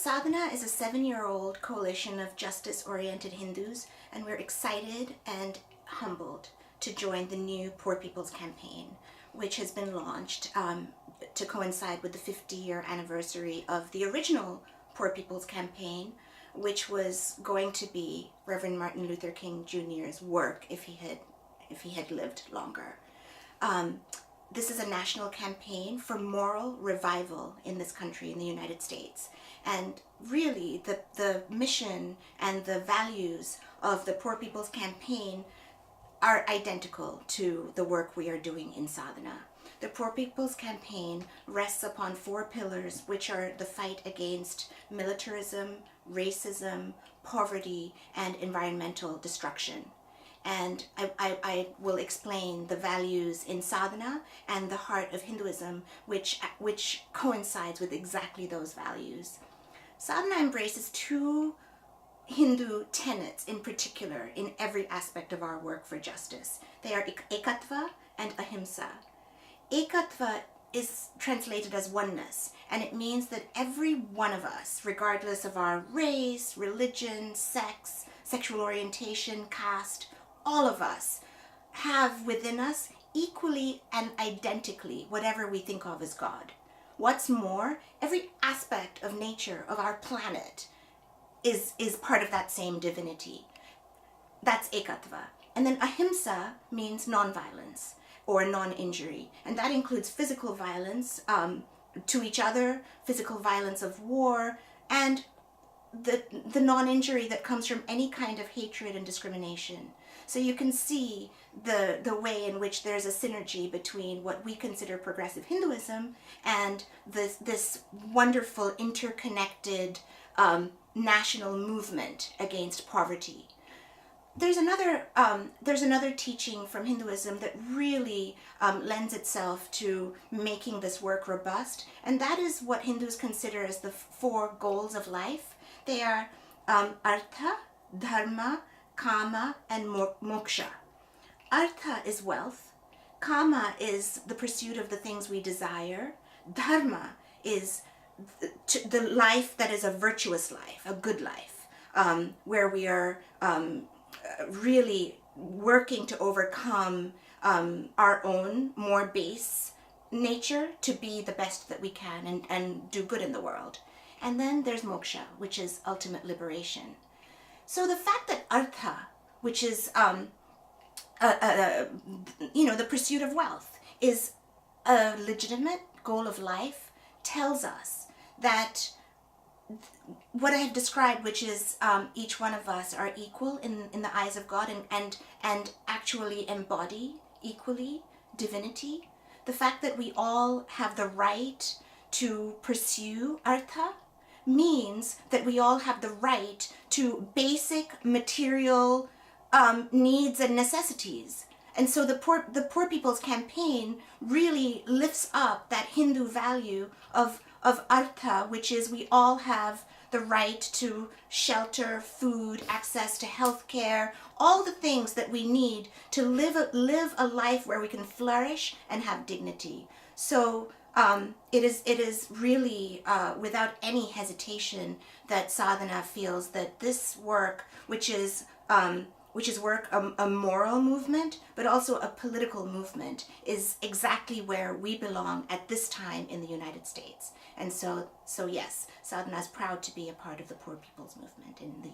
Sadhana is a 7-year-old coalition of justice-oriented Hindus, and we're excited and humbled to join the new Poor People's Campaign, which has been launched to coincide with the 50-year anniversary of the original Poor People's Campaign, which was going to be Reverend Martin Luther King Jr.'s work if he had lived longer. This is a national campaign for moral revival in this country, in the United States. And really, the mission and the values of the Poor People's Campaign are identical to the work we are doing in Sadhana. The Poor People's Campaign rests upon 4 pillars, which are the fight against militarism, racism, poverty, and environmental destruction. And I will explain the values in Sadhana and the heart of Hinduism, which coincides with exactly those values. Sadhana embraces 2 Hindu tenets in particular in every aspect of our work for justice. They are ekatva and ahimsa. Ekatva is translated as oneness, and it means that every one of us, regardless of our race, religion, sex, sexual orientation, caste, all of us have within us equally and identically whatever we think of as God. What's more, every aspect of nature, of our planet, is part of that same divinity. That's ekatva. And then ahimsa means non-violence or non-injury, and that includes physical violence to each other, physical violence of war, and the non-injury that comes from any kind of hatred and discrimination. So you can see the way in which there's a synergy between what we consider progressive Hinduism and this wonderful interconnected national movement against poverty. There's another teaching from Hinduism that really lends itself to making this work robust, and that is what Hindus consider as the 4 goals of life. They are artha, dharma, kama, and moksha. Artha is wealth. Kama is the pursuit of the things we desire. Dharma is the life that is a virtuous life, a good life, where we are really working to overcome our own more base nature to be the best that we can and do good in the world. And then there's moksha, which is ultimate liberation. So the fact that artha, which is the pursuit of wealth, is a legitimate goal of life, tells us that what I have described, which is each one of us are equal in the eyes of God and actually embody equally divinity. The fact that we all have the right to pursue artha means that we all have the right to basic material needs and necessities. And so the Poor People's Campaign really lifts up that Hindu value of artha, which is we all have the right to shelter, food, access to health care, all the things that we need to live a life where we can flourish and have dignity. So it is really without any hesitation that Sadhana feels that this work, which is a moral movement, but also a political movement, is exactly where we belong at this time in the United States. And so yes, Sadhana is proud to be a part of the Poor People's Movement in the